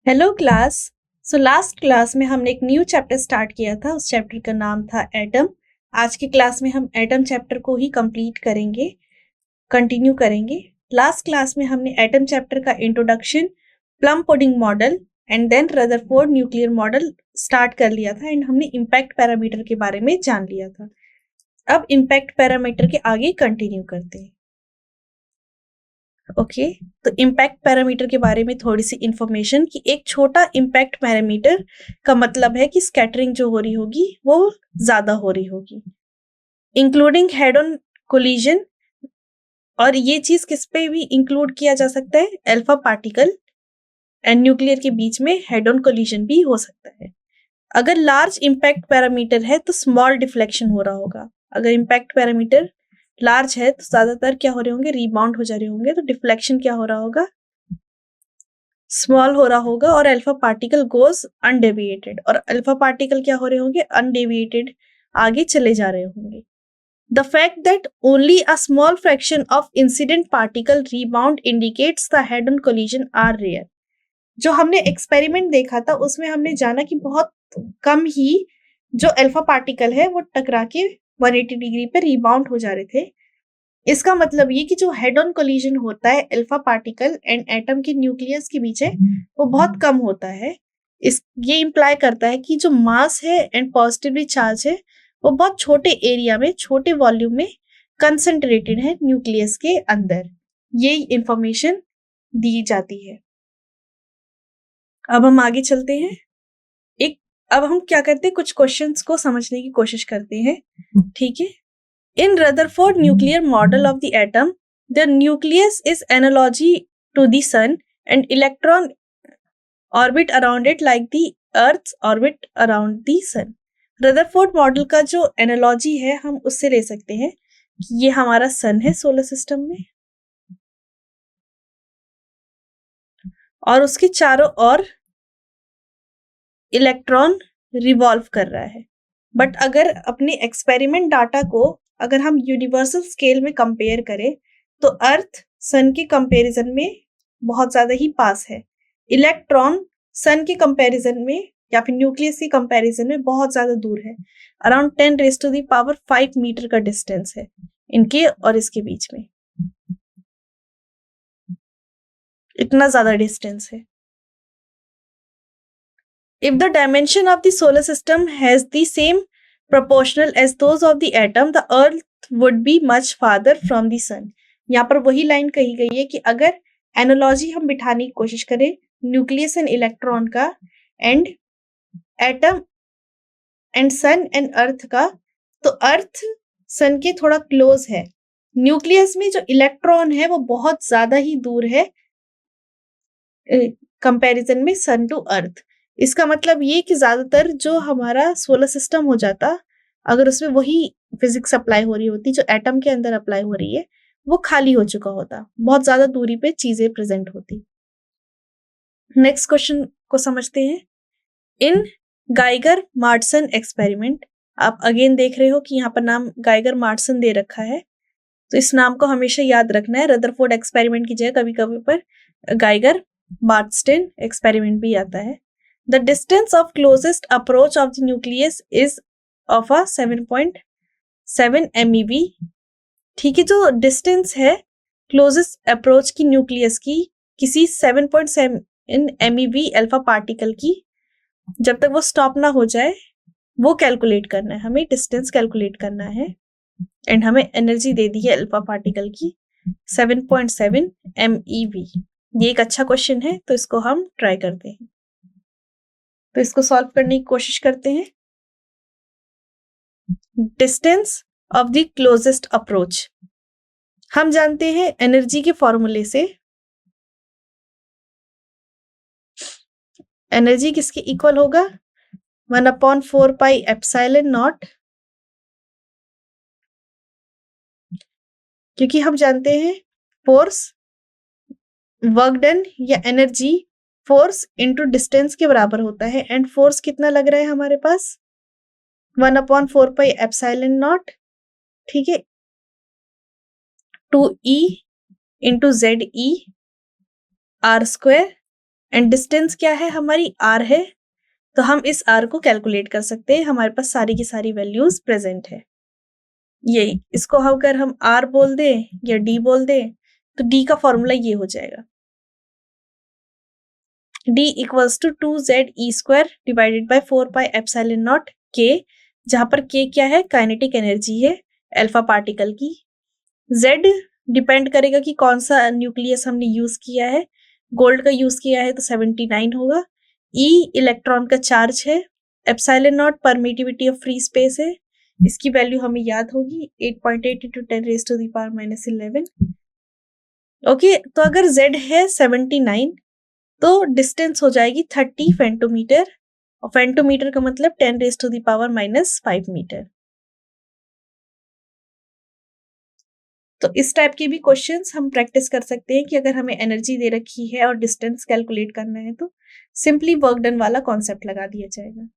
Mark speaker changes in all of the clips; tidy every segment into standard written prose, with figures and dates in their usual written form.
Speaker 1: Hello class. So last class में हमने एक न्यू चैप्टर स्टार्ट किया था। उस चैप्टर का नाम था एटम। आज की क्लास में हम एटम चैप्टर को ही कंप्लीट करेंगे, कंटिन्यू करेंगे। लास्ट क्लास में हमने एटम चैप्टर का introduction, plum pudding model and then Rutherford nuclear model start कर लिया था एंड हमने इम्पैक्ट पैरामीटर के बारे में जान लिया था। अब इम्पैक्ट पैरामीटर के आगे कंटिन्यू करते हैं। ओके, तो इम्पैक्ट पैरामीटर के बारे में थोड़ी सी इंफॉर्मेशन कि एक छोटा इम्पैक्ट पैरामीटर का मतलब है कि स्कैटरिंग जो हो रही होगी वो ज्यादा हो रही होगी, इंक्लूडिंग हेड ऑन कोलिजन। और ये चीज किस पे भी इंक्लूड किया जा सकता है, अल्फा पार्टिकल एंड न्यूक्लियर के बीच में हेड ऑन कोलिजन भी हो सकता है। अगर लार्ज इम्पैक्ट पैरामीटर है तो स्मॉल डिफ्लेक्शन हो रहा होगा। अगर इम्पैक्ट पैरामीटर लार्ज है तो ज्यादातर क्या हो रहे होंगे, रीबाउंड हो जा रहे होंगे, तो डिफ्लेक्शन क्या हो रहा होगा, स्मॉल हो रहा होगा। और अल्फा पार्टिकल गोज अनडेविएटेड, और अल्फा पार्टिकल क्या हो रहे होंगे, अनडेविएटेड आगे चले जा रहे होंगे। The fact that only a small fraction of incident particle rebound indicates the head on collision are rare. जो हमने एक्सपेरिमेंट देखा था उसमें हमने जाना कि बहुत कम ही जो अल्फा पार्टिकल है वो टकरा के 180 डिग्री पे रीबाउंड हो जा रहे थे। इसका मतलब ये कि जो हेड ऑन कोलिजन होता है अल्फा पार्टिकल एंड एटम के न्यूक्लियस के बीच है वो बहुत कम होता है। ये इंप्लाई करता है कि जो मास है एंड पॉजिटिवली चार्ज है वो बहुत छोटे एरिया में, छोटे वॉल्यूम में कंसंट्रेटेड है न्यूक्लियस के अंदर। ये इंफॉर्मेशन दी जाती है। अब हम आगे चलते हैं। अब हम क्या करते हैं, कुछ क्वेश्चंस को समझने की कोशिश करते हैं। ठीक है। In Rutherford nuclear model of the atom, the nucleus is analogy to the sun and electron orbit around it like the Earth's orbit around the sun. Rutherford model का जो एनालॉजी है हम उससे ले सकते हैं कि ये हमारा सन है सोलर सिस्टम में और उसके चारों ओर इलेक्ट्रॉन रिवॉल्व कर रहा है। बट अगर अपने एक्सपेरिमेंट डाटा को अगर हम यूनिवर्सल स्केल में कंपेयर करें तो अर्थ सन के कंपैरिजन में बहुत ज्यादा ही पास है। इलेक्ट्रॉन सन के कंपैरिजन में या फिर न्यूक्लियस के कंपैरिजन में बहुत ज्यादा दूर है। अराउंड 10⁵ मीटर का डिस्टेंस है इनके और इसके बीच में, इतना ज्यादा डिस्टेंस है। If the dimension of the solar system has the same proportional as those of the atom, the earth would be much farther from the sun. यहाँ पर वही लाइन कही गई है कि अगर एनालॉजी हम बिठाने की कोशिश करें न्यूक्लियस एंड इलेक्ट्रॉन का and atom and sun and earth का, तो अर्थ सन के थोड़ा क्लोज है। न्यूक्लियस में जो इलेक्ट्रॉन है वो बहुत ज्यादा ही दूर है कंपैरिजन में सन टू अर्थ। इसका मतलब ये कि ज्यादातर जो हमारा सोलर सिस्टम हो जाता अगर उसमें वही फिजिक्स अप्लाई हो रही होती जो एटम के अंदर अप्लाई हो रही है, वो खाली हो चुका होता, बहुत ज्यादा दूरी पे चीजें प्रेजेंट होती। नेक्स्ट क्वेश्चन को समझते हैं। इन गाइगर मार्टसन एक्सपेरिमेंट, आप अगेन देख रहे हो कि यहाँ पर नाम गाइगर मार्टसन दे रखा है, तो इस नाम को हमेशा याद रखना है। रदरफोर्ड एक्सपेरिमेंट की जगह कभी कभी पर गाइगर मार्टसन एक्सपेरिमेंट भी आता है। The distance of closest approach of the nucleus is of a 7.7 MeV. ठीक है, जो डिस्टेंस है क्लोजेस्ट अप्रोच की न्यूक्लियस की किसी 7.7 MeV अल्फा पार्टिकल की, जब तक वो स्टॉप ना हो जाए वो कैलकुलेट करना है, हमें डिस्टेंस कैलकुलेट करना है। एंड हमें एनर्जी दे दी है अल्फा पार्टिकल की 7.7 MeV। ये एक अच्छा क्वेश्चन है तो इसको हम ट्राई करते हैं। तो इसको सॉल्व करने की कोशिश करते हैं। Distance of the closest approach हम जानते हैं एनर्जी के फॉर्मूले से। एनर्जी किसके इक्वल होगा, 1/4πε0, क्योंकि हम जानते हैं फोर्स वर्क डन या एनर्जी फोर्स इंटू डिस्टेंस के बराबर होता है। एंड फोर्स कितना लग रहा है हमारे पास, 1/4πε0, ठीक है, 2E into ZE R² and distance क्या है हमारी r है, तो हम इस r को कैलकुलेट कर सकते हैं, हमारे पास सारी की सारी वैल्यूज प्रेजेंट है। यही इसको अगर हम r बोल दें या d बोल दें तो d का फॉर्मूला ये हो जाएगा, d equals to 2ze² divided by 4πε0 k, जहां पर k क्या है, काइनेटिक एनर्जी है अल्फा पार्टिकल की। z डिपेंड करेगा कि कौन सा न्यूक्लियस हमने यूज किया है, गोल्ड का यूज किया है तो 79 होगा। e इलेक्ट्रॉन का चार्ज है, ε0 परमिटिविटी ऑफ फ्री स्पेस है, इसकी वैल्यू हमें याद होगी 8.8 × 10⁻⁻11। ओके, तो अगर z है 79 तो डिस्टेंस हो जाएगी 30 फेंटोमीटर, और फेंटोमीटर का मतलब 10⁻⁻5 मीटर। तो इस टाइप के भी क्वेश्चंस हम प्रैक्टिस कर सकते हैं कि अगर हमें एनर्जी दे रखी है और डिस्टेंस कैलकुलेट करना है तो सिंपली वर्क डन वाला कॉन्सेप्ट लगा दिया जाएगा।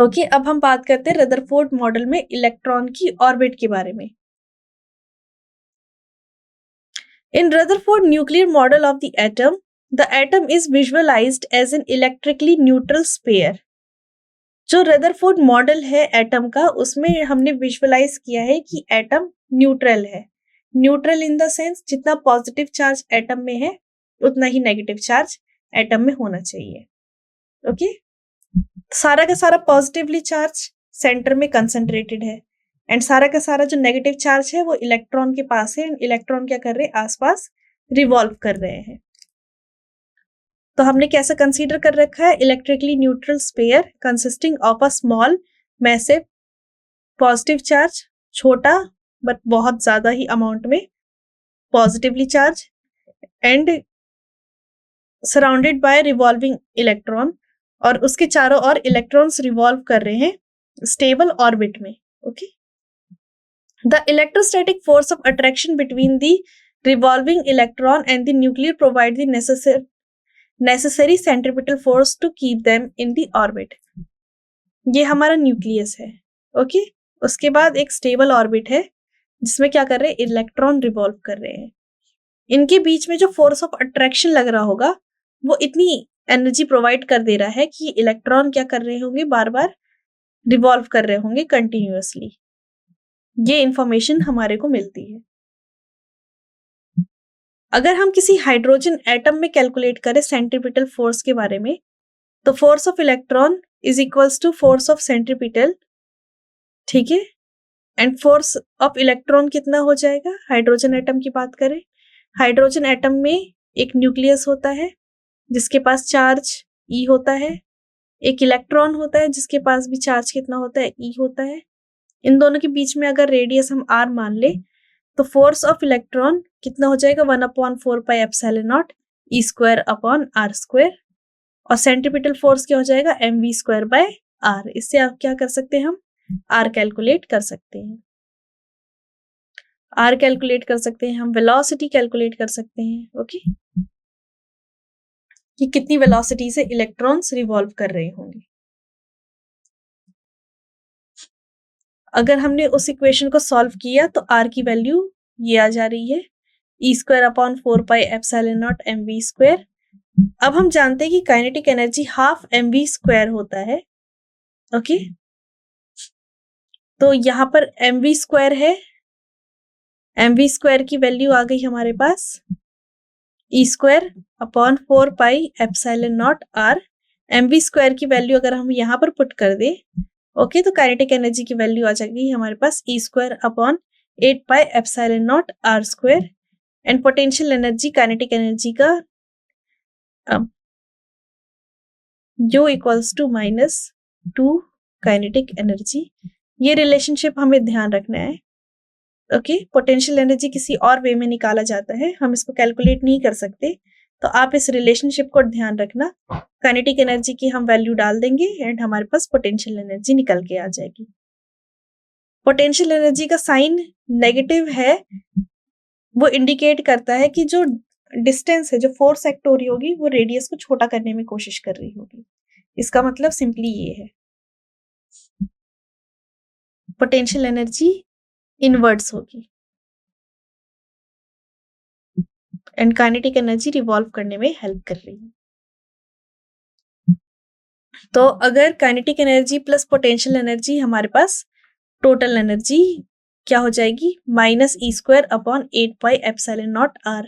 Speaker 1: ओके, अब हम बात करते हैं रदरफोर्ड मॉडल में इलेक्ट्रॉन की ऑर्बिट के बारे में। In Rutherford nuclear model of the atom is visualized as an electrically neutral sphere. जो रदरफोर्ड मॉडल है एटम का, उसमें हमने विजुअलाइज किया है कि एटम न्यूट्रल है। न्यूट्रल इन द सेंस जितना पॉजिटिव चार्ज एटम में है उतना ही नेगेटिव चार्ज एटम में होना चाहिए। ओके, सारा का सारा पॉजिटिवली चार्ज सेंटर में कंसंट्रेटेड है एंड सारा का सारा जो नेगेटिव चार्ज है वो इलेक्ट्रॉन के पास है एंड इलेक्ट्रॉन क्या कर रहे हैं, आसपास रिवॉल्व कर रहे हैं। तो हमने कैसा कंसीडर कर रखा है, electrically neutral sphere consisting of a small massive positive charge, छोटा बट बहुत ज्यादा ही अमाउंट में positively charge, and surrounded by revolving electron, और उसके चारों ओर इलेक्ट्रॉन्स रिवॉल्व कर रहे हैं स्टेबल ऑर्बिट में। Okay, the electrostatic force of attraction between the revolving electron and the nucleus provide the necessary centripetal force to keep them in the orbit. ये हमारा nucleus है। ओके, उसके बाद एक स्टेबल ऑर्बिट है जिसमें क्या कर रहे हैं, इलेक्ट्रॉन रिवॉल्व कर रहे हैं। इनके बीच में जो फोर्स ऑफ अट्रैक्शन लग रहा होगा वो इतनी एनर्जी प्रोवाइड कर दे रहा है कि इलेक्ट्रॉन क्या कर रहे होंगे, बार बार रिवॉल्व कर रहे होंगे कंटिन्यूअसली। ये इंफॉर्मेशन हमारे को मिलती है। अगर हम किसी हाइड्रोजन एटम में कैलकुलेट करें सेंट्रीपिटल फोर्स के बारे में, तो force of electron is equals to force of centripetal, ठीक है, एंड फोर्स ऑफ इलेक्ट्रॉन कितना हो जाएगा, हाइड्रोजन एटम की बात करें, हाइड्रोजन एटम में एक न्यूक्लियस होता है जिसके पास चार्ज ई होता है, एक इलेक्ट्रॉन होता है जिसके पास भी चार्ज कितना होता है, ई होता है। इन दोनों के बीच में अगर रेडियस हम आर मान ले तो फोर्स ऑफ इलेक्ट्रॉन कितना हो जाएगा, 1/4πε0 E²/r², और सेंट्रीपिटल फोर्स क्या हो जाएगा, mv²/r। इससे आप क्या कर सकते हैं, हम r कैलकुलेट कर सकते हैं, r कैलकुलेट कर सकते हैं, हम वेलोसिटी कैलकुलेट कर सकते हैं। ओके, कि कितनी वेलोसिटी से इलेक्ट्रॉन्स रिवॉल्व कर रहे होंगे। अगर हमने उस इक्वेशन को सॉल्व किया तो r की वैल्यू ये आ जा रही है, E²/4πε0 mv²। अब हम जानते हैं कि काइनेटिक एनर्जी हाफ mv² होता है। ओके, तो यहाँ पर mv² है, mv² की वैल्यू आ गई हमारे पास E²/4πε0 r। mv² की वैल्यू अगर हम यहाँ पर पुट कर दे, ओके, तो काइनेटिक एनर्जी की वैल्यू आ जाएगी हमारे पास E²/8πε0 r², and potential energy kinetic energy का जो इक्वल्स टू -2 काइनेटिक एनर्जी। ये रिलेशनशिप हमें ध्यान रखना है। ओके, पोटेंशियल एनर्जी किसी और वे में निकाला जाता है, हम इसको कैलकुलेट नहीं कर सकते, तो आप इस रिलेशनशिप को ध्यान रखना। काइनेटिक एनर्जी की हम वैल्यू डाल देंगे एंड हमारे पास पोटेंशियल एनर्जी निकल के आ जाएगी। पोटेंशियल एनर्जी का साइन नेगेटिव है, वो इंडिकेट करता है कि जो डिस्टेंस है, जो फोर्स एक्ट हो रही होगी, वो रेडियस को छोटा करने में कोशिश कर रही होगी। इसका मतलब सिंपली ये है, पोटेंशियल एनर्जी इनवर्ट्स होगी। एंड काइनेटिक एनर्जी रिवॉल्व करने में हेल्प कर रही है। तो अगर kinetic energy plus potential energy, हमारे पास टोटल एनर्जी क्या हो जाएगी, -E²/8πε0r।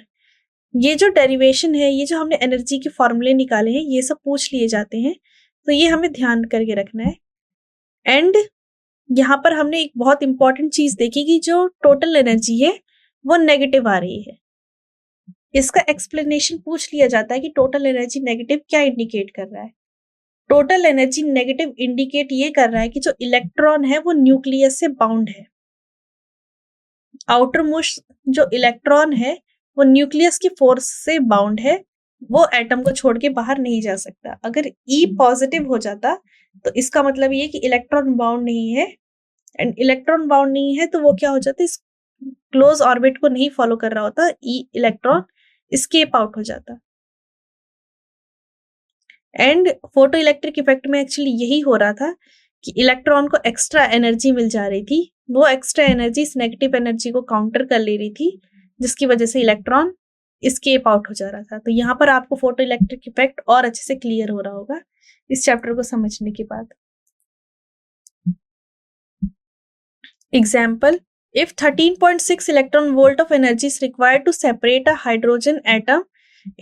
Speaker 1: ये जो डेरिवेशन है, ये जो हमने एनर्जी के फॉर्मूले निकाले हैं, ये सब पूछ लिए जाते हैं, तो ये हमें ध्यान करके रखना है। एंड यहाँ पर हमने एक बहुत इंपॉर्टेंट चीज देखी कि जो टोटल एनर्जी है वो नेगेटिव आ रही है। इसका एक्सप्लेनेशन पूछ लिया जाता है कि टोटल एनर्जी नेगेटिव क्या इंडिकेट कर रहा है। टोटल एनर्जी नेगेटिव इंडिकेट ये कर रहा है कि जो इलेक्ट्रॉन है वो न्यूक्लियस से बाउंड है। आउटर मोस्ट जो इलेक्ट्रॉन है वो न्यूक्लियस की फोर्स से बाउंड है, वो एटम को छोड़ के बाहर नहीं जा सकता। अगर ई पॉजिटिव हो जाता तो इसका मतलब ये कि इलेक्ट्रॉन बाउंड नहीं है, एंड इलेक्ट्रॉन बाउंड नहीं है तो वो क्या हो जाता है, इस क्लोज ऑर्बिट को नहीं फॉलो कर रहा होता, ई इलेक्ट्रॉन एस्केप आउट हो जाता। एंड फोटो इलेक्ट्रिक इफेक्ट में एक्चुअली यही हो रहा था कि इलेक्ट्रॉन को एक्स्ट्रा एनर्जी मिल जा रही थी, वो एक्स्ट्रा एनर्जी इस नेगेटिव एनर्जी को काउंटर कर ले रही थी, जिसकी वजह से इलेक्ट्रॉन एस्केप आउट हो जा रहा था। तो यहाँ पर आपको फोटो इलेक्ट्रिक इफेक्ट और अच्छे से क्लियर हो रहा होगा इस चैप्टर को समझने के बाद। Example, if 13.6 electron volt of energy is required to separate a hydrogen atom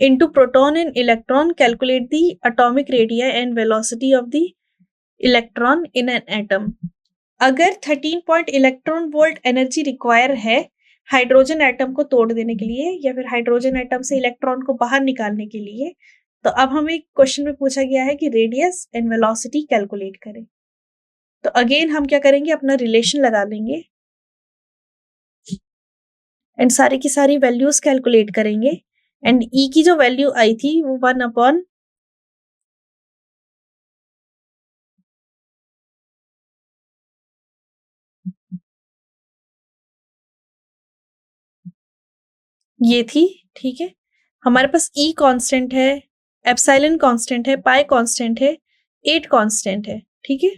Speaker 1: into proton and electron, calculate the atomic radii and velocity of the electron in an atom। अगर 13 electron volt energy require है hydrogen atom को तोड़ देने के लिए या फिर hydrogen atom से इलेक्ट्रॉन को बाहर निकालने के लिए, तो अब हमें क्वेश्चन में पूछा गया है कि रेडियस एंड वेलोसिटी कैलकुलेट करें। तो अगेन हम क्या करेंगे, अपना रिलेशन लगा देंगे एंड सारी की सारी वैल्यूज कैलकुलेट करेंगे। एंड ई की जो वैल्यू आई थी वो 1/, ये थी, ठीक है। हमारे पास ई कांस्टेंट है, एप्सिलॉन कांस्टेंट है, पाई कांस्टेंट है, 8 कांस्टेंट है, ठीक है।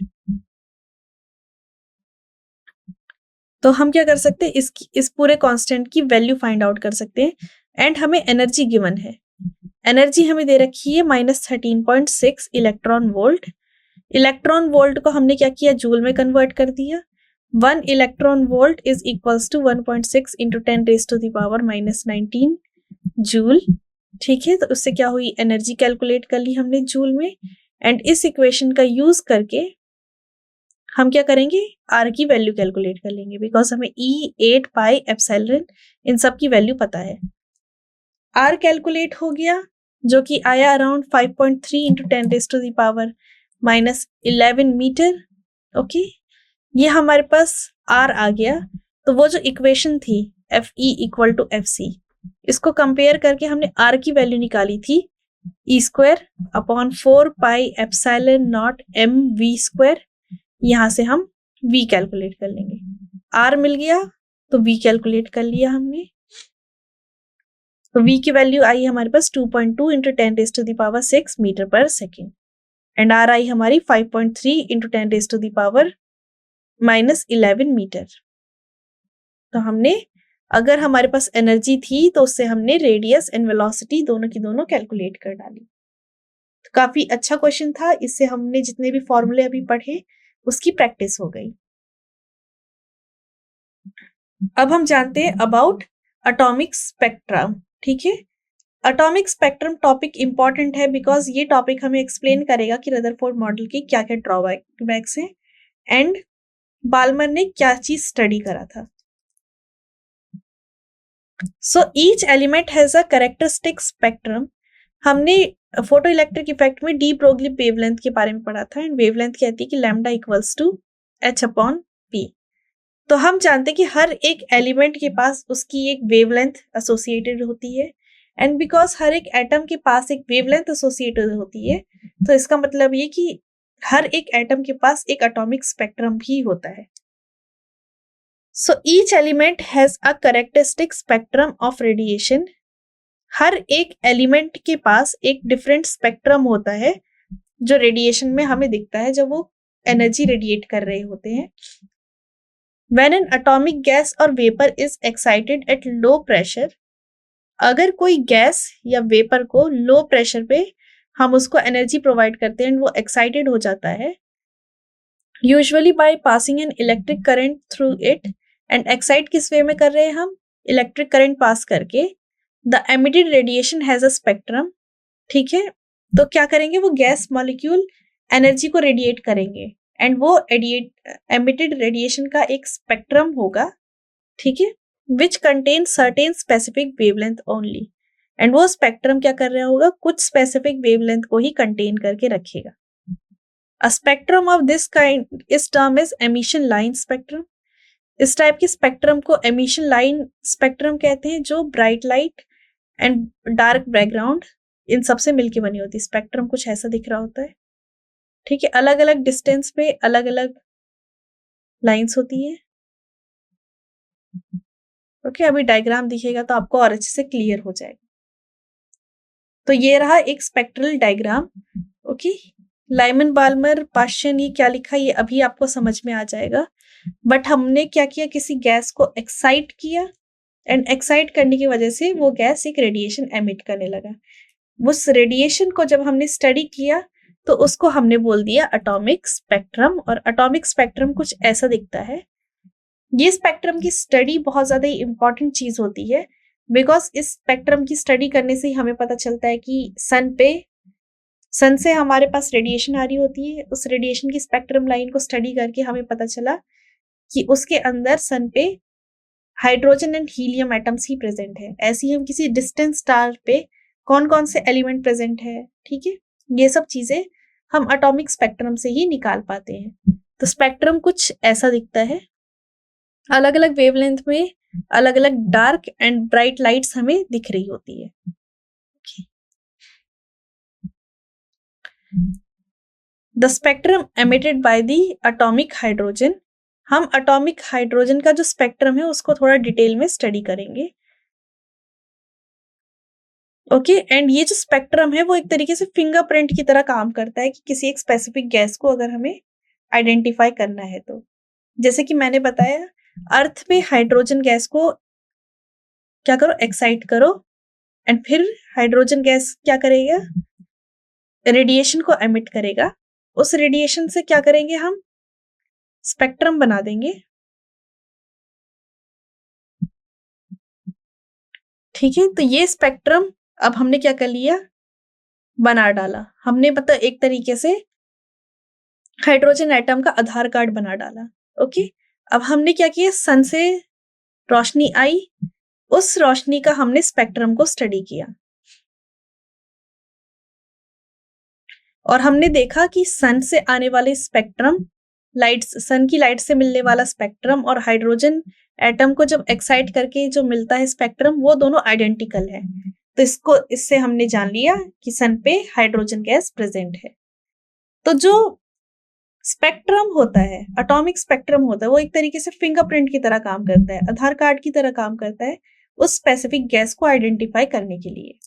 Speaker 1: तो हम क्या कर सकते हैं, इस पूरे कांस्टेंट की वैल्यू फाइंड आउट कर सकते हैं। एंड हमें एनर्जी गिवन है, एनर्जी हमें दे रखी है -13.6 इलेक्ट्रॉन वोल्ट। इलेक्ट्रॉन वोल्ट को हमने क्या किया, जूल में कन्वर्ट कर दिया। 1 electron volt is equals to 1.6 into 10⁻⁻19 joule, ठीक है। तो उससे क्या हुई, एनर्जी कैलकुलेट कर ली हमने जूल में। एंड इस इक्वेशन का यूज करके हम क्या करेंगे, आर की वैल्यू कैलकुलेट कर लेंगे, बिकॉज हमें ई 8 पाई एप्सिलॉन इन सब की वैल्यू पता है। आर कैलकुलेट हो गया, जो कि आया अराउंड 5.3 इंटू 10⁻⁻11 मीटर, ओके। ये हमारे पास आर आ गया। तो वो जो इक्वेशन थी F E equal to F C, इसको कंपेयर करके हमने आर की वैल्यू निकाली थी E²/4πε0mv²। यहां से हम v कैलकुलेट कर लेंगे, r मिल गया तो v कैलकुलेट कर लिया हमने। तो v की वैल्यू आई हमारे पास 2.2 इंटू 10⁻6 मीटर पर सेकेंड, एंड r आई हमारी 5.3 इंटू 10⁻⁻11 मीटर। तो हमने, अगर हमारे पास एनर्जी थी तो उससे हमने रेडियस एंड वेलोसिटी दोनों की दोनों कैलकुलेट कर डाली। तो काफी अच्छा क्वेश्चन था, इससे हमने जितने भी फॉर्मूले अभी पढ़े उसकी प्रैक्टिस हो गई। अब हम जानते हैं अबाउट एटॉमिक स्पेक्ट्रम, ठीक है। एटॉमिक स्पेक्ट्रम टॉपिक इंपॉर्टेंट है बिकॉज ये टॉपिक हमें एक्सप्लेन करेगा कि रदरफोर्ड मॉडल के क्या क्या ड्रॉबैक्स हैं एंड बाल्मर ने क्या चीज स्टडी करा था। So each element has a characteristic spectrum. हमने फोटो इलेक्ट्रिक इफेक्ट में डी ब्रोगली वेवलेंथ के बारे में पढ़ा था, एंड वेवलेंथ कहती है कि लैम्डा इक्वल्स टू h/p। तो हम जानते हैं कि हर एक एलिमेंट के पास उसकी एक वेवलेंथ एसोसिएटेड होती है, एंड बिकॉज हर एक एटम के पास एक वेवलेंथ एसोसिएटेड होती है, तो इसका मतलब ये कि हर एक एटम के पास एक एटॉमिक स्पेक्ट्रम भी होता है। So each element has a characteristic spectrum of radiation। हर एक एलिमेंट के पास एक डिफरेंट स्पेक्ट्रम होता है जो रेडिएशन में हमें दिखता है जब वो एनर्जी रेडिएट कर रहे होते हैं। When an atomic gas or vapor is excited at low pressure, अगर कोई गैस या वेपर को लो प्रेशर पे हम उसको एनर्जी प्रोवाइड करते हैं, वो एक्साइटेड हो जाता है, usually by passing an electric current through it. And excite किस वे में कर रहे हैं हम? इलेक्ट्रिक करंट पास करके। The emitted radiation has a spectrum, ठीक है। तो क्या करेंगे, वो गैस मॉलिक्यूल एनर्जी को रेडिएट करेंगे एंड वो एमिटेड रेडिएशन का एक स्पेक्ट्रम होगा, ठीक है, which contain certain specific wavelength only. And वो स्पेक्ट्रम क्या कर रहा होगा, कुछ स्पेसिफिक वेवलेंथ को ही कंटेन करके रखेगा। A spectrum of this kind is term is emission line spectrum. इस टाइप के स्पेक्ट्रम को एमिशन लाइन स्पेक्ट्रम कहते हैं, जो bright light and dark background इन सबसे मिलके बनी होती है। स्पेक्ट्रम कुछ ऐसा दिख रहा होता है, ठीक है। अलग अलग डिस्टेंस पे अलग अलग लाइंस होती है। ओके, अभी डायग्राम दिखेगा तो आपको और अच्छे से क्लियर हो जाएगा। तो ये रहा एक spectral diagram. Okay, Lyman Balmer Paschen, ये क्या लिखा ये अभी आपको समझ में आ जाएगा। बट हमने क्या किया, किसी गैस को एक्साइट किया एंड एक्साइट करने की वजह से वो गैस एक रेडिएशन एमिट करने लगा। उस रेडिएशन को जब हमने स्टडी किया तो उसको हमने बोल दिया एटॉमिक स्पेक्ट्रम। और एटॉमिक स्पेक्ट्रम कुछ ऐसा दिखता है। ये स्पेक्ट्रम की स्टडी बहुत ज्यादा इंपॉर्टेंट चीज होती है, बिकॉज इस स्पेक्ट्रम की स्टडी करने से ही हमें पता चलता है कि सन से हमारे पास रेडिएशन आ रही होती है। उस रेडिएशन की स्पेक्ट्रम लाइन को स्टडी करके हमें पता चला कि उसके अंदर सन पे hydrogen and helium atoms he present है। ऐसे ही हम किसी डिस्टेंट स्टार पे कौन कौन से एलिमेंट प्रेजेंट है, ठीक है, ये सब चीजें हम एटॉमिक स्पेक्ट्रम से ही निकाल पाते हैं। तो स्पेक्ट्रम कुछ ऐसा दिखता है। अलग अलग वेवलेंथ में अलग अलग डार्क एंड ब्राइट लाइट्स हमें दिख रही होती है। The spectrum emitted by the atomic hydrogen. हम एटॉमिक हाइड्रोजन का जो स्पेक्ट्रम है उसको थोड़ा डिटेल में स्टडी करेंगे। ओके, एंड ये जो स्पेक्ट्रम है वो एक तरीके से फिंगरप्रिंट की तरह काम करता है कि किसी एक स्पेसिफिक गैस को अगर हमें आइडेंटिफाई करना है तो। जैसे कि मैंने बताया, अर्थ में हाइड्रोजन गैस को क्या करो, एक्साइट करो, एंड फिर हाइड्रोजन गैस क्या करेगा, रेडिएशन को एमिट करेगा। उस रेडिएशन से क्या करेंगे, हम स्पेक्ट्रम बना देंगे, ठीक है। तो ये स्पेक्ट्रम अब हमने क्या कर लिया, बना डाला। हमने मतलब एक तरीके से हाइड्रोजन एटम का आधार कार्ड बना डाला। ओके, अब हमने क्या किया, सन से रोशनी आई, उस रोशनी का हमने स्पेक्ट्रम को स्टडी किया और हमने देखा कि सन से आने वाले स्पेक्ट्रम लाइट, सन की लाइट से मिलने वाला स्पेक्ट्रम और हाइड्रोजन एटम को जब एक्साइट करके जो मिलता है स्पेक्ट्रम, वो दोनों आइडेंटिकल है। तो इससे हमने जान लिया कि सन पे हाइड्रोजन गैस प्रेजेंट है। तो जो स्पेक्ट्रम होता है, एटॉमिक स्पेक्ट्रम होता है, वो एक तरीके से फिंगरप्रिंट की तरह काम करता है, आधार कार्ड की तरह काम करता है उस स्पेसिफिक गैस को आइडेंटिफाई करने के लिए,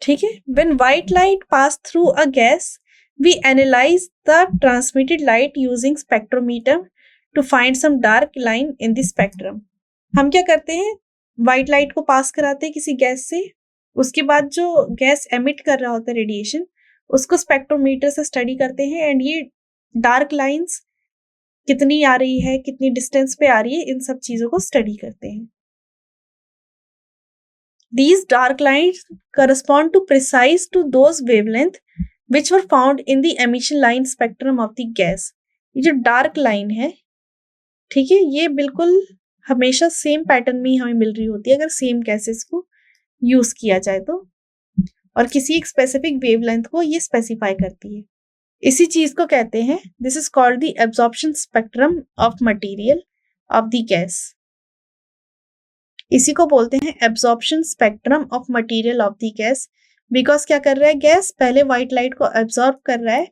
Speaker 1: ठीक है। When white light pass through a gas we analyse the transmitted light using spectrometer to find some dark line in the spectrum. हम क्या करते हैं, व्हाइट लाइट को पास कराते हैं किसी गैस से, उसके बाद जो गैस एमिट कर रहा होता है रेडिएशन, उसको स्पेक्ट्रोमीटर से स्टडी करते हैं एंड ये डार्क लाइंस कितनी आ रही है, कितनी डिस्टेंस पे आ रही है, इन सब चीजों को स्टडी करते हैं। These dark lines correspond to precise to those wavelength which were found in the emission line spectrum of the gas। ये जो डार्क लाइन है, ठीक है, ये बिल्कुल हमेशा सेम पैटर्न में ही हमें मिल रही होती है अगर सेम गैसेस को यूज किया जाए तो, और किसी एक स्पेसिफिक वेवलेंथ को ये स्पेसिफाई करती है। इसी चीज को कहते हैं, this is called the absorption spectrum of material of the gas. इसी को बोलते हैं absorption spectrum of material of the gas, because क्या कर रहा है, गैस पहले व्हाइट लाइट को एब्जॉर्ब कर रहा है,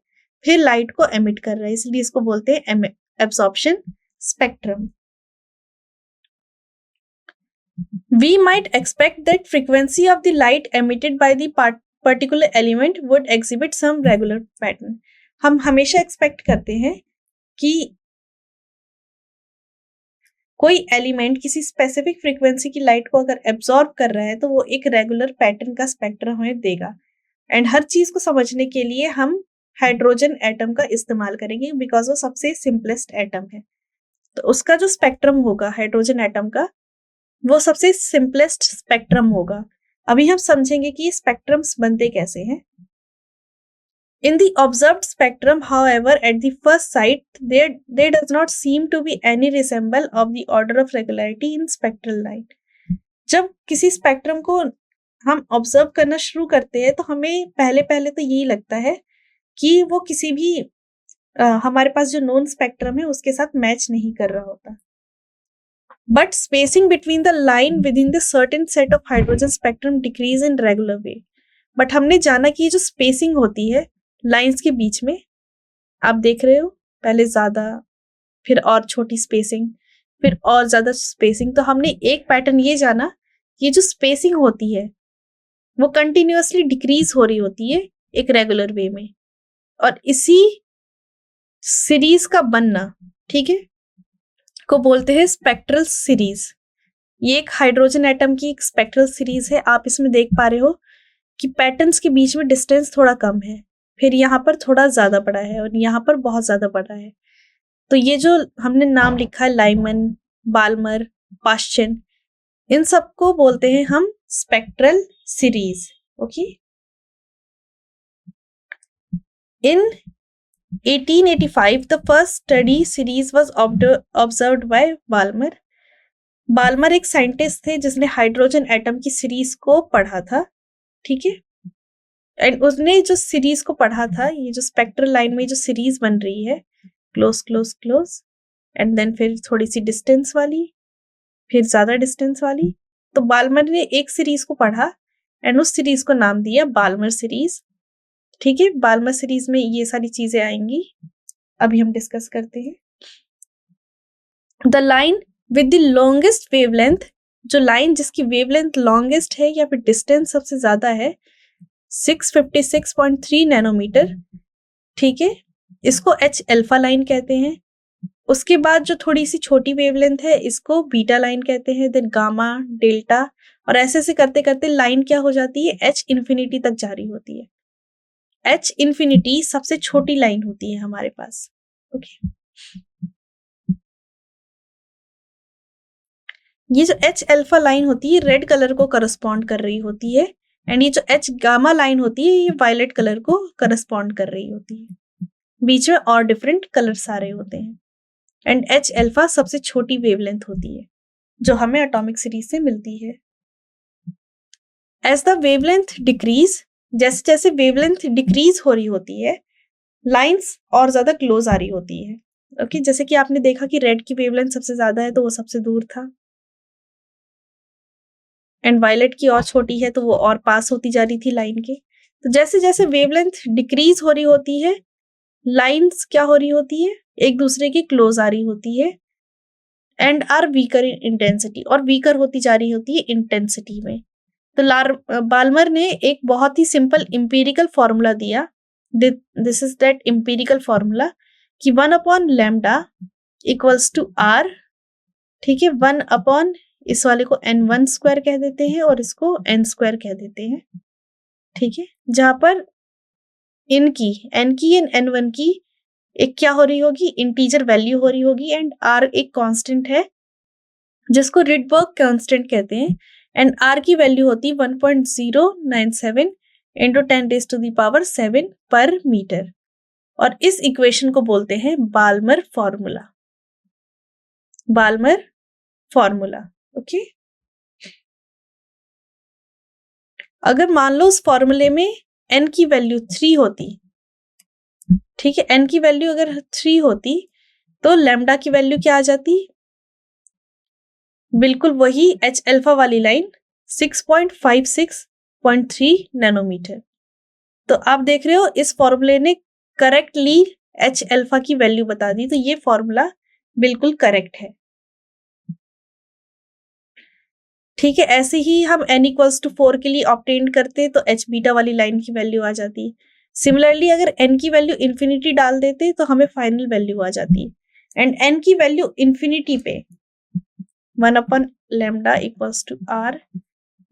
Speaker 1: फिर लाइट को एमिट कर रहा है, इसलिए इसको बोलते हैं absorption spectrum. We might expect that frequency of the light emitted by the particular element would exhibit some regular pattern। हम हमेशा एक्सपेक्ट करते हैं कि कोई एलिमेंट किसी स्पेसिफिक फ्रीक्वेंसी की लाइट को अगर एब्जॉर्ब कर रहा है तो वो एक रेगुलर पैटर्न का स्पेक्ट्रम हमें देगा। एंड हर चीज को समझने के लिए हम हाइड्रोजन एटम का इस्तेमाल करेंगे बिकॉज वो सबसे सिंपलेस्ट एटम है। तो उसका जो स्पेक्ट्रम होगा हाइड्रोजन एटम का, वो सबसे सिंपलेस्ट स्पेक्ट्रम होगा। अभी हम समझेंगे कि ये स्पेक्ट्रम्स बनते कैसे हैं। In the observed spectrum, however, at the first sight, there does not seem to be any resemble of the order of regularity in spectral line. जब किसी स्पेक्ट्रम को हम ऑब्जर्व करना शुरू करते हैं तो हमें पहले पहले तो यही लगता है कि वो किसी भी हमारे पास जो नोन स्पेक्ट्रम है उसके साथ मैच नहीं कर रहा होता। But spacing between the line with in the certain set of hydrogen spectrum decrease in regular way. But हमने जाना कि ये जो स्पेसिंग होती है लाइंस के बीच में, आप देख रहे हो पहले ज्यादा, फिर और छोटी स्पेसिंग, फिर और ज्यादा स्पेसिंग। तो हमने एक पैटर्न ये जाना, ये जो स्पेसिंग होती है वो कंटिन्यूअसली डिक्रीज हो रही होती है एक रेगुलर वे में, और इसी सीरीज का बनना, ठीक है, को बोलते हैं स्पेक्ट्रल सीरीज। ये एक हाइड्रोजन एटम की एक स्पेक्ट्रल सीरीज है। आप इसमें देख पा रहे हो कि पैटर्न्स के बीच में डिस्टेंस थोड़ा कम है, फिर यहाँ पर थोड़ा ज्यादा बड़ा है और यहाँ पर बहुत ज्यादा बड़ा है। तो ये जो हमने नाम लिखा है लाइमन, बाल्मर, पाश्चन, इन सबको बोलते हैं हम spectral series. Okay, in 1885 the first study series was observed by Balmer. Balmer एक साइंटिस्ट थे जिसने हाइड्रोजन एटम की सीरीज को पढ़ा था, ठीक है। एंड उसने जो सीरीज को पढ़ा था, ये जो स्पेक्ट्रल लाइन में जो सीरीज बन रही है, close close close, and then फिर थोड़ी सी डिस्टेंस वाली, फिर ज्यादा डिस्टेंस वाली, तो बाल्मर ने एक सीरीज को पढ़ा एंड उस सीरीज को नाम दिया बाल्मर सीरीज, ठीक है। बाल्मर सीरीज में ये सारी चीजें आएंगी, अभी हम डिस्कस करते हैं। The line with the longest wavelength, जो लाइन जिसकी वेवलेंथ लॉन्गेस्ट है या फिर डिस्टेंस सबसे ज्यादा है, 656.3 नैनोमीटर, ठीक है, इसको H अल्फा लाइन कहते हैं। उसके बाद जो थोड़ी सी छोटी वेवलेंथ है इसको बीटा लाइन कहते हैं, देन गामा, डेल्टा, और ऐसे से करते करते लाइन क्या हो जाती है, H इन्फिनिटी तक जारी होती है। H इन्फिनिटी सबसे छोटी लाइन होती है हमारे पास। ओके, ये जो H अल्फा लाइन होती है रेड कलर को करस्पॉन्ड कर रही होती है, एंड ये जो H गामा लाइन होती है ये वायलेट कलर को करस्पॉन्ड कर रही होती है। बीच में और डिफरेंट कलर्स आ रहे होते हैं। एंड H अल्फा सबसे छोटी वेवलेंथ होती है जो हमें एटॉमिक सीरीज से मिलती है। एज द वेवलेंथ डिक्रीज, जैसे जैसे वेवलेंथ डिक्रीज हो रही होती है, लाइंस और ज्यादा क्लोज आ रही होती है। ओके, जैसे कि आपने देखा कि रेड की वेवलेंथ सबसे ज्यादा है तो वो सबसे दूर था, एंड वायलेट की और छोटी है तो वो और पास होती जा रही थी लाइन के। तो जैसे जैसे वेवलेंथ डिक्रीज हो रही होती है, लाइंस क्या हो रही होती है, एक दूसरे के क्लोज आ रही होती है, and are weaker in intensity, और वीकर होती जा रही होती है इंटेंसिटी में। तो बाल्मर ने एक बहुत ही सिंपल इंपीरिकल फॉर्मूला दिया, this is that empirical formula, कि 1/λ इक्वल्स टू आर, ठीक है। 1/, इस वाले को n1 स्क्वायर कह देते हैं और इसको n स्क्वायर कह देते हैं, ठीक है। जहां पर n की एंड n1 की एक क्या हो रही होगी, इंटीजर वैल्यू हो रही होगी, एंड r एक कांस्टेंट है जिसको रिडबर्ग कांस्टेंट कहते हैं, एंड r की वैल्यू होती है 1.097 इंटू 10⁻⁷ पर मीटर, और इस इक्वेशन को बोलते हैं Balmer formula. Balmer formula, okay. अगर मान लो उस फॉर्मूले में n की वैल्यू 3 होती, ठीक है, n की वैल्यू अगर 3 होती तो लैम्डा की वैल्यू क्या आ जाती, बिल्कुल वही H अल्फा वाली लाइन 6.56.3 नैनोमीटर। तो आप देख रहे हो इस फॉर्मूले ने करेक्टली H अल्फा की वैल्यू बता दी, तो ये फॉर्मूला बिल्कुल करेक्ट है, ठीक है। ऐसे ही हम n=4 के लिए ऑब्टेन करते तो H बीटा वाली लाइन की वैल्यू आ जाती। सिमिलरली अगर n की वैल्यू इन्फिनिटी डाल देते तो हमें फाइनल वैल्यू आ जाती, एंड n की वैल्यू इन्फिनिटी पे 1/λ equals to r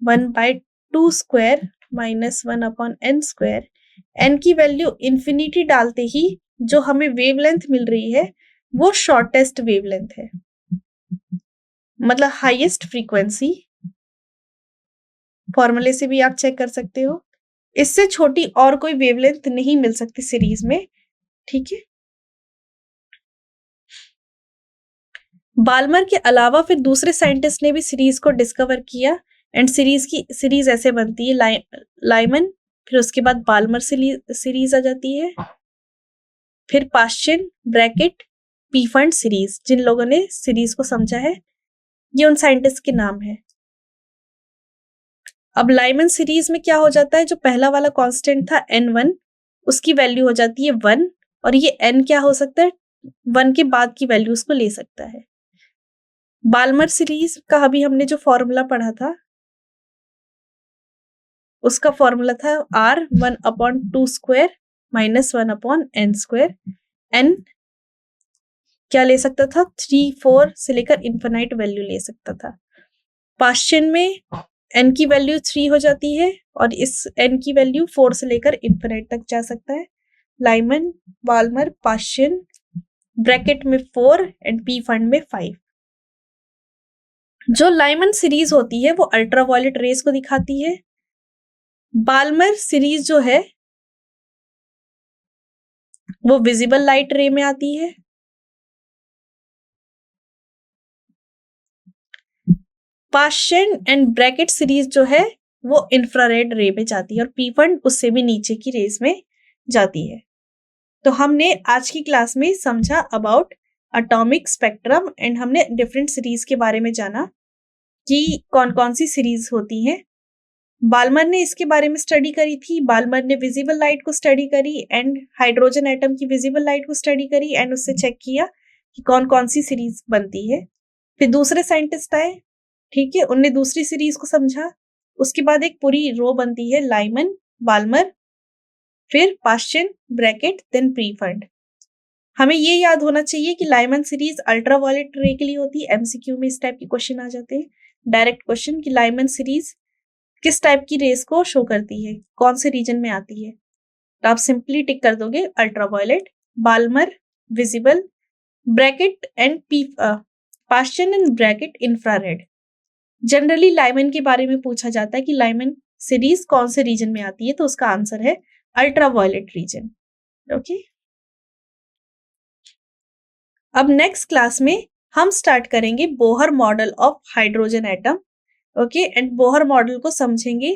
Speaker 1: 1/2 square minus 1/n square. n की वैल्यू इंफिनिटी डालते ही जो हमें वेवलेंथ मिल रही है वो शॉर्टेस्ट वेवलेंथ है, मतलब हाईएस्ट फ्रीक्वेंसी। फॉर्मूले से भी आप चेक कर सकते हो। इससे छोटी और कोई वेवलेंथ नहीं मिल सकती सीरीज में, ठीक है। बाल्मर के अलावा फिर दूसरे साइंटिस्ट ने भी सीरीज को डिस्कवर किया एंड सीरीज ऐसे बनती है लाइमन, फिर उसके बाद बाल्मर सीरीज आ जाती है, फिर पाश्चिन, ब्रैकेट, पीफंड सीरीज। जिन लोगों ने सीरीज को समझा है ये उन साइंटिस्ट के नाम है। अब लाइमन सीरीज में क्या हो जाता है, जो पहला वाला कांस्टेंट था n1 उसकी वैल्यू हो जाती है 1 और ये n क्या हो सकता है 1 के बाद की वैल्यूज को ले सकता है। बाल्मर सीरीज का अभी हमने जो फॉर्मूला पढ़ा था उसका फॉर्मूला था r 1/2 square minus 1/n square. n क्या ले सकता था 3, 4 से लेकर इन्फिनाइट वैल्यू ले सकता था। पाश्चिन में n की वैल्यू 3 हो जाती है और इस n की वैल्यू 4 से लेकर इन्फिनाइट तक जा सकता है। लाइमन, बाल्मर, पाश्चिन, ब्रैकेट में 4 एंड पी फंड में 5। जो लाइमन सीरीज होती है वो अल्ट्रावायलेट रेस को दिखाती है। बाल्मर सीरीज जो है वो विजिबल लाइट रे में आती है। पाश्चिन एंड ब्रैकेट सीरीज जो है वो इंफ्रारेड रे में जाती है और पी फंड उससे भी नीचे की रेस में जाती है। तो हमने आज की क्लास में समझा अबाउट एटॉमिक स्पेक्ट्रम एंड हमने डिफरेंट सीरीज के बारे में जाना कि कौन कौन सी सीरीज होती हैं। बाल्मर ने इसके बारे में स्टडी करी थी। बाल्मर ने विजिबल लाइट को स्टडी करी एंड हाइड्रोजन एटम की विजिबल लाइट को स्टडी करी एंड उससे चेक किया कि कौन कौन सी सीरीज बनती है। फिर दूसरे साइंटिस्ट आए, ठीक है, उनने दूसरी सीरीज को समझा। उसके बाद एक पूरी रो बनती है लाइमन, बाल्मर, फिर पाश्चिन, ब्रैकेट, देन प्रीफंड। हमें ये याद होना चाहिए कि लाइमन सीरीज अल्ट्रावायलेट रे के लिए होती है। एमसीक्यू में इस टाइप के क्वेश्चन आ जाते हैं, डायरेक्ट क्वेश्चन कि लाइमन सीरीज किस टाइप की रेस को शो करती है, कौन से रीजन में आती है। तो आप सिंपली टिक कर दोगे ultraviolet, Balmer visible, bracket and Paschen and bracket infrared. Generally Lyman के बारे में पूछा जाता है कि लाइमन सीरीज कौन से रीजन में आती है, तो उसका आंसर है अल्ट्रावायलेट रीजन। ओके, अब नेक्स्ट क्लास में हम स्टार्ट करेंगे Bohr model of hydrogen atom. Okay, and Bohr model को समझेंगे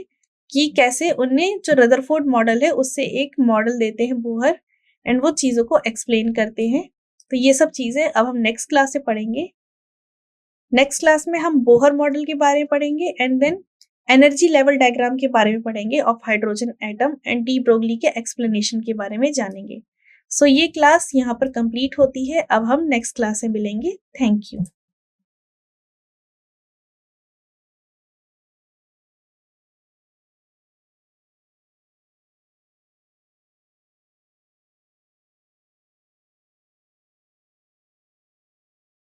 Speaker 1: कि कैसे उनने जो रदरफोर्ड मॉडल है उससे एक मॉडल देते हैं बोहर एंड वो चीजों को एक्सप्लेन करते हैं। तो ये सब चीजें अब हम नेक्स्ट क्लास से पढ़ेंगे। नेक्स्ट क्लास में हम बोहर मॉडल के बारे में पढ़ेंगे and then energy level diagram के बारे में पढ़ेंगे of hydrogen atom and de Broglie के एक्सप्लेनेशन के बारे में जानेंगे। सो ये क्लास यहाँ पर कंप्लीट होती है। अब हम नेक्स्ट क्लास में मिलेंगे। Thank you.